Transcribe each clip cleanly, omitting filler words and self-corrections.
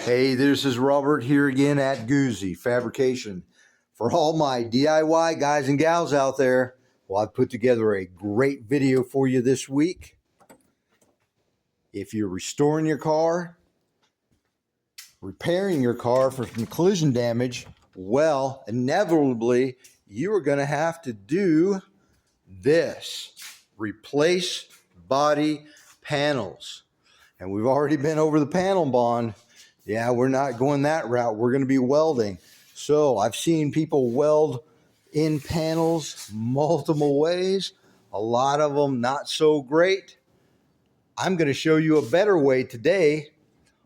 Hey, this is Robert here again at Goozy Fabrication. For all my DIY guys and gals out there, well, I've put together a great video for you this week. If you're restoring your car, repairing your car from collision damage, well, inevitably, you are going to have to do this. Replace body panels. And we've already been over the panel bond. Yeah, we're not going that route. We're going to be welding. So I've seen people weld in panels multiple ways. A lot of them not so great. I'm going to show you a better way today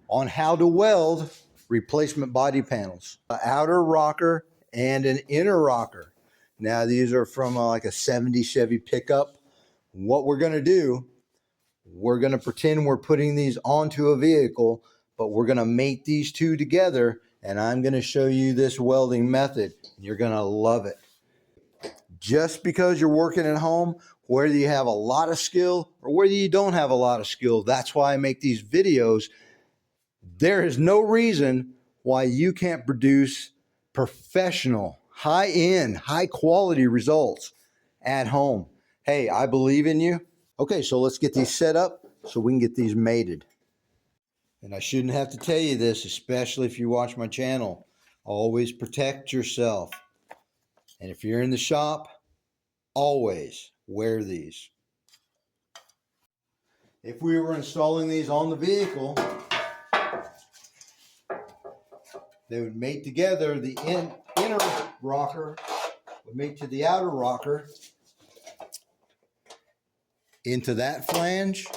on how to weld replacement body panels. An outer rocker and an inner rocker. Now these are from like a 70 Chevy pickup. What we're going to do, we're going to pretend we're putting these onto a vehicle, but we're going to mate these two together, and I'm going to show you this welding method. You're going to love it. Just because you're working at home, whether you have a lot of skill or whether you don't have a lot of skill, that's why I make these videos. There is no reason why you can't produce professional, high-end, high-quality results at home. Hey, I believe in you. Okay, so let's get these set up so we can get these mated. And I shouldn't have to tell you this, especially if you watch my channel. Always protect yourself. And if you're in the shop, always wear these. If we were installing these on the vehicle, they would mate together. The inner rocker would mate to the outer rocker into that flange,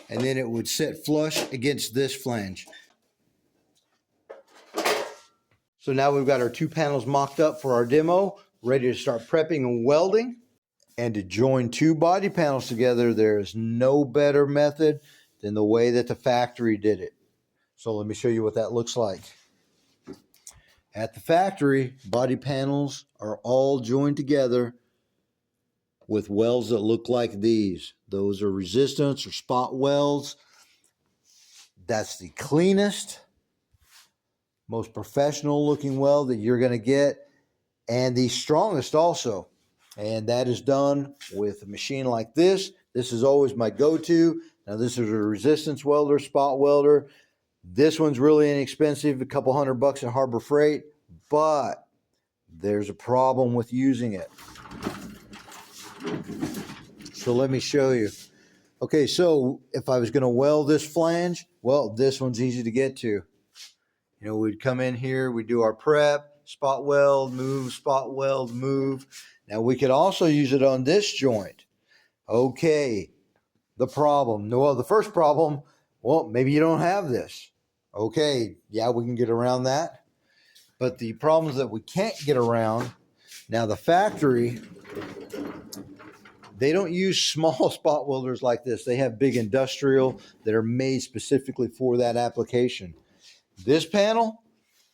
and then it would sit flush against this flange. So now we've got our two panels mocked up for our demo, ready to start prepping and welding. And to join two body panels together, there is no better method than the way that the factory did it. So let me show you what that looks like. At the factory, body panels are all joined together with welds that look like these. Those are resistance or spot welds. That's the cleanest, most professional looking weld that you're going to get, and the strongest also. And that is done with a machine like this. This is always my go-to. Now this is a resistance welder, spot welder. This one's really inexpensive, a couple $100 at Harbor Freight, but there's a problem with using it. So let me show you. Okay, so if I was going to weld this flange, well, this one's easy to get to. You know, we'd come in here, we'd do our prep, spot weld, move, spot weld, move. Now we could also use it on this joint. Okay, the problem. Well, the first problem, well, maybe you don't have this. Okay, yeah, we can get around that. But the problems that we can't get around, now the factory, they don't use small spot welders like this. They have big industrial that are made specifically for that application. This panel,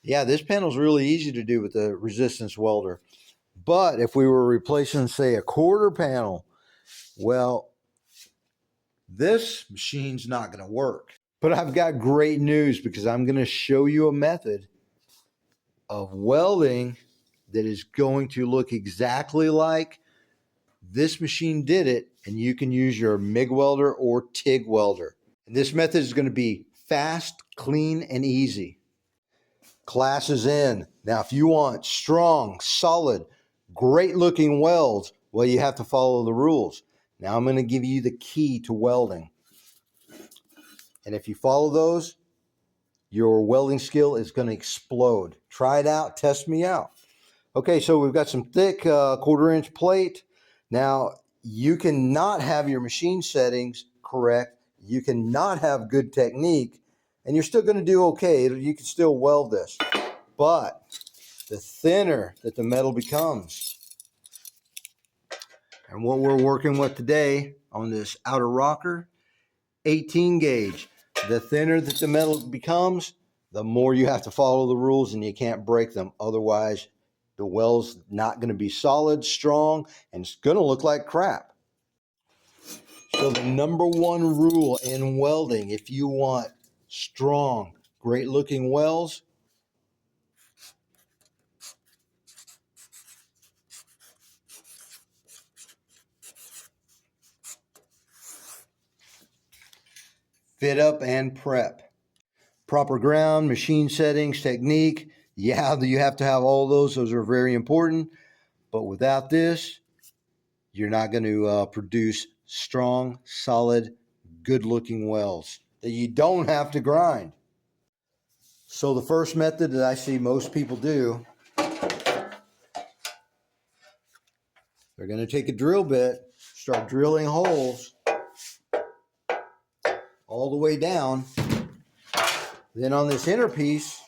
yeah, this panel is really easy to do with the resistance welder. But if we were replacing, say, a quarter panel, well, this machine's not going to work. But I've got great news, because I'm going to show you a method of welding that is going to look exactly like this machine did it, and you can use your MIG welder or TIG welder. And this method is going to be fast, clean, and easy. Class is in. Now, if you want strong, solid, great-looking welds, well, you have to follow the rules. Now, I'm going to give you the key to welding. And if you follow those, your welding skill is going to explode. Try it out. Test me out. Okay, so we've got some thick 1/4-inch plate. Now, you cannot have your machine settings correct. You cannot have good technique, and you're still going to do okay. You can still weld this. But the thinner that the metal becomes, and what we're working with today on this outer rocker, 18 gauge, the thinner that the metal becomes, the more you have to follow the rules, and you can't break them. Otherwise, the weld's not going to be solid, strong, and it's going to look like crap. So the number one rule in welding, if you want strong, great looking welds. Fit up and prep. Proper ground, machine settings, technique. Yeah, you have to have all those. Those are very important. But without this, you're not going to produce strong, solid, good-looking welds that you don't have to grind. So the first method that I see most people do, they're going to take a drill bit, start drilling holes all the way down. Then on this inner piece,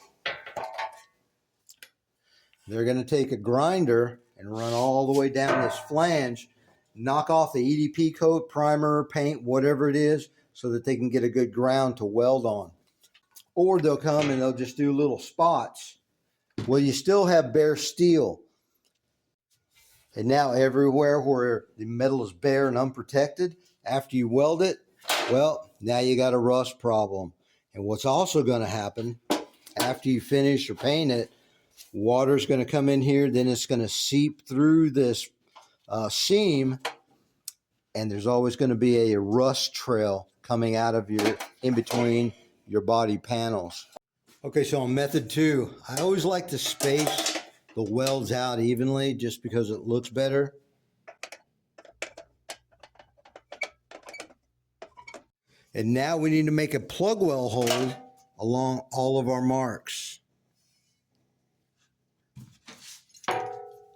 they're going to take a grinder and run all the way down this flange, knock off the EDP coat, primer, paint, whatever it is, so that they can get a good ground to weld on. Or they'll come and they'll just do little spots. Well, you still have bare steel. And now everywhere where the metal is bare and unprotected, after you weld it, well, now you got a rust problem. And what's also going to happen, after you finish or paint it, water's going to come in here, then it's going to seep through this seam, and there's always going to be a rust trail coming out of your, in between your body panels. Okay, so on method 2, I always like to space the welds out evenly just because it looks better. And now we need to make a plug weld hole along all of our marks.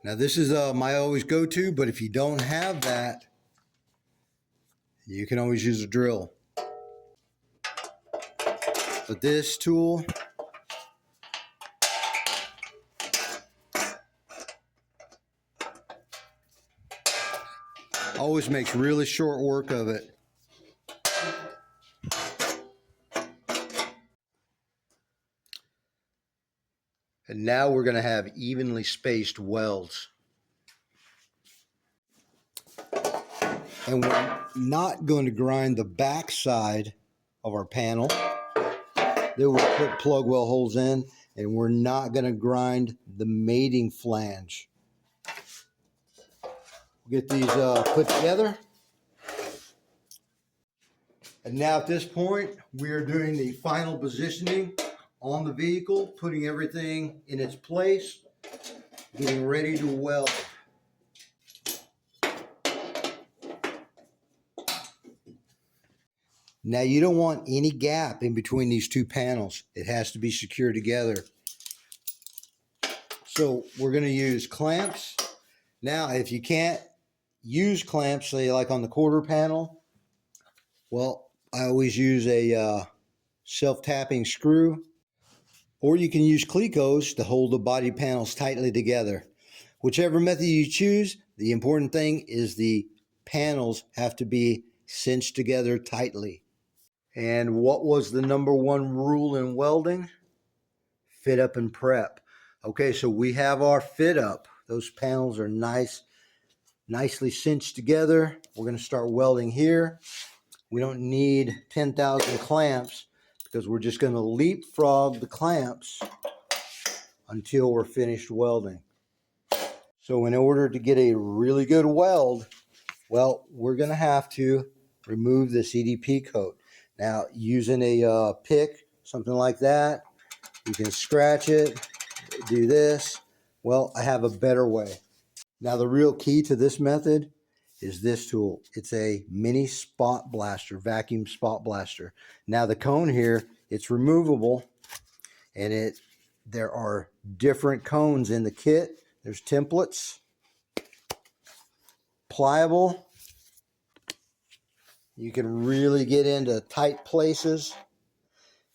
Now this is my always go-to, but if you don't have that, you can always use a drill. But this tool always makes really short work of it. And now we're going to have evenly spaced welds. And we're not going to grind the back side of our panel. Then we'll put plug weld holes in, and we're not going to grind the mating flange. We'll get these put together. And now at this point, we are doing the final positioning on the vehicle, putting everything in its place, getting ready to weld. Now you don't want any gap in between these two panels. It has to be secured together. So we're going to use clamps. Now if you can't use clamps, say like on the quarter panel, well, I always use a self-tapping screw. Or you can use clecos to hold the body panels tightly together. Whichever method you choose, the important thing is the panels have to be cinched together tightly. And what was the number one rule in welding? Fit up and prep. Okay, so we have our fit up. Those panels are nicely cinched together. We're going to start welding here. We don't need 10,000 clamps because we're just going to leapfrog the clamps until we're finished welding. So in order to get a really good weld, well, we're going to have to remove this EDP coat. Now, using a pick, something like that, you can scratch it, do this. Well, I have a better way. Now, the real key to this method is this tool. It's a mini spot blaster, vacuum spot blaster. Now, the cone here, it's removable, and there are different cones in the kit. There's templates, pliable. You can really get into tight places.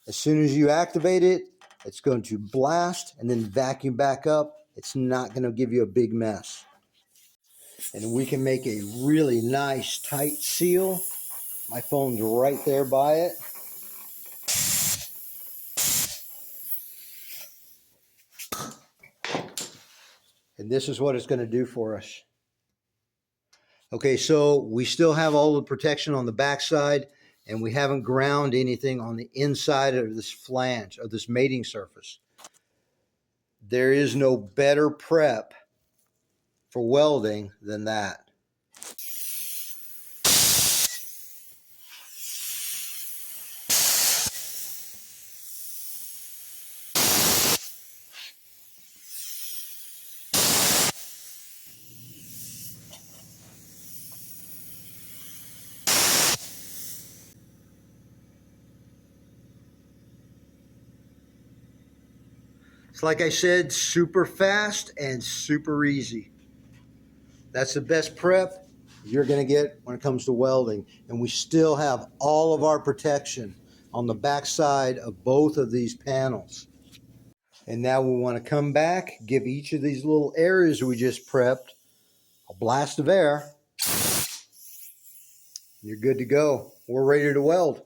As soon as you activate it, it's going to blast and then vacuum back up. It's not going to give you a big mess. And we can make a really nice tight seal. My phone's right there by it. And this is what it's going to do for us. Okay, so we still have all the protection on the back side. and we haven't ground anything on the inside of this flange, of this mating surface. There is no better prep for welding than that. It's like I said, super fast and super easy. That's the best prep you're going to get when it comes to welding. And we still have all of our protection on the back side of both of these panels. And now we want to come back, give each of these little areas we just prepped a blast of air. You're good to go. We're ready to weld.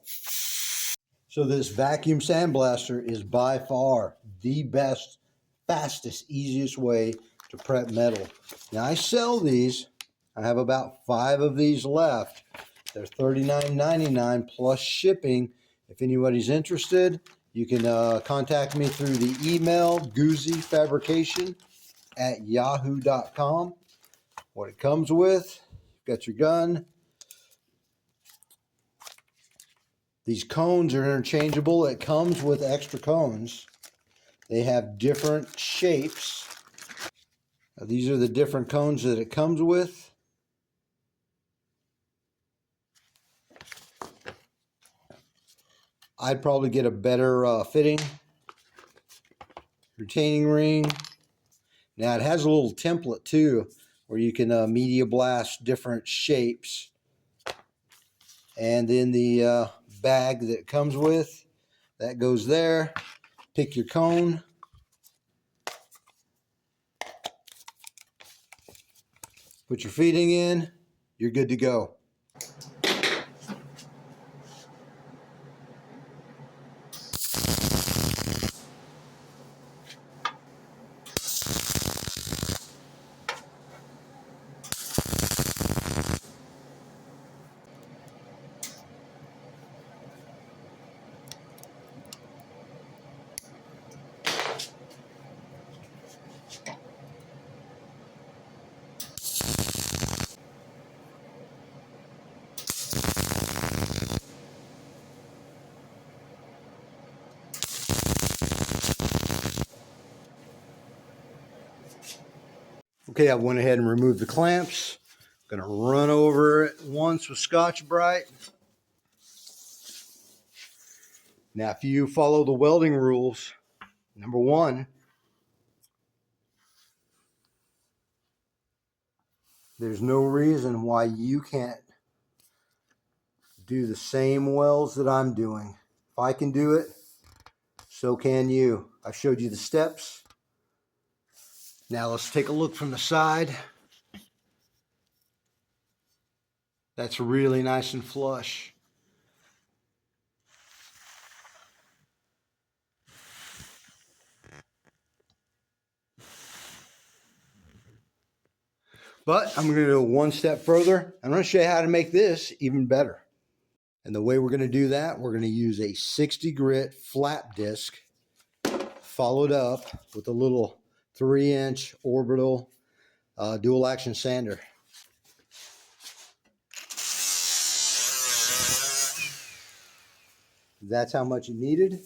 So this vacuum sandblaster is by far the best, fastest, easiest way to prep metal. Now I sell these. I have about 5 of these left. They're $39.99 plus shipping. If anybody's interested, you can contact me through the email goozyfabrication@yahoo.com. What it comes with, you've got your gun. These cones are interchangeable. It comes with extra cones. They have different shapes. Now, these are the different cones that it comes with. I'd probably get a better fitting retaining ring. Now it has a little template too, where you can media blast different shapes. And then the bag that it comes with, that goes there. Pick your cone. Put your feeding in. You're good to go. Okay, I went ahead and removed the clamps. I'm going to run over it once with Scotch-Brite. Now, if you follow the welding rules, number 1, there's no reason why you can't do the same welds that I'm doing. If I can do it, so can you. I showed you the steps. Now let's take a look from the side. That's really nice and flush. But I'm going to go one step further. I'm going to show you how to make this even better. And the way we're going to do that, we're going to use a 60 grit flap disc followed up with a little 3-inch orbital dual action sander. That's how much it needed.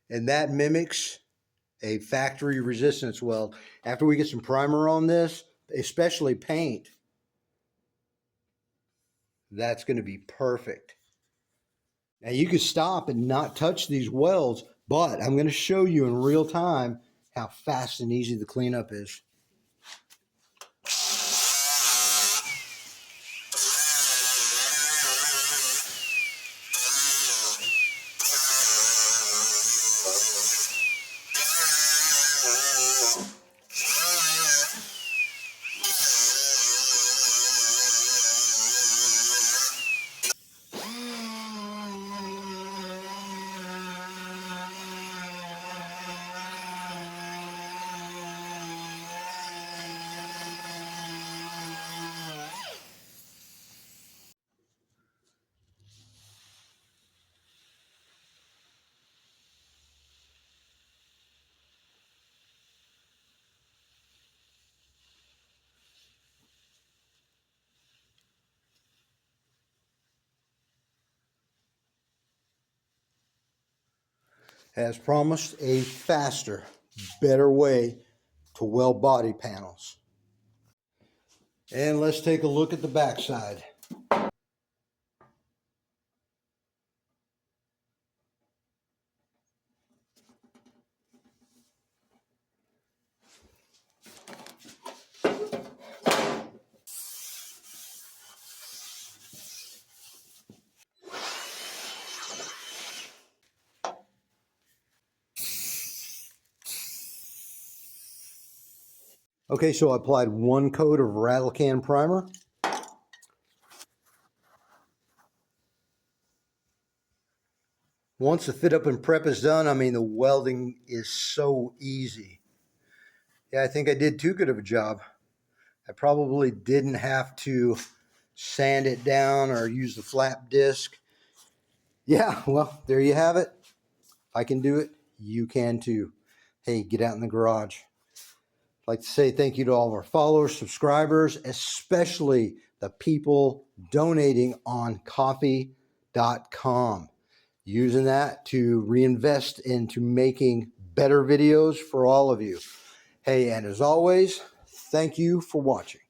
And that mimics a factory resistance weld. After we get some primer on this, especially paint, that's going to be perfect. Now you can stop and not touch these welds, But I'm going to show you in real time how fast and easy the cleanup is. As promised, a faster, better way to weld body panels. And let's take a look at the backside. Okay, so I applied 1 coat of rattle can primer. Once the fit up and prep is done, I mean, the welding is so easy. Yeah, I think I did too good of a job. I probably didn't have to sand it down or use the flap disc. Yeah, well, there you have it. If I can do it, you can too. Hey, get out in the garage. I'd like to say thank you to all of our followers, subscribers, especially the people donating on coffee.com. Using that to reinvest into making better videos for all of you. Hey, and as always, thank you for watching.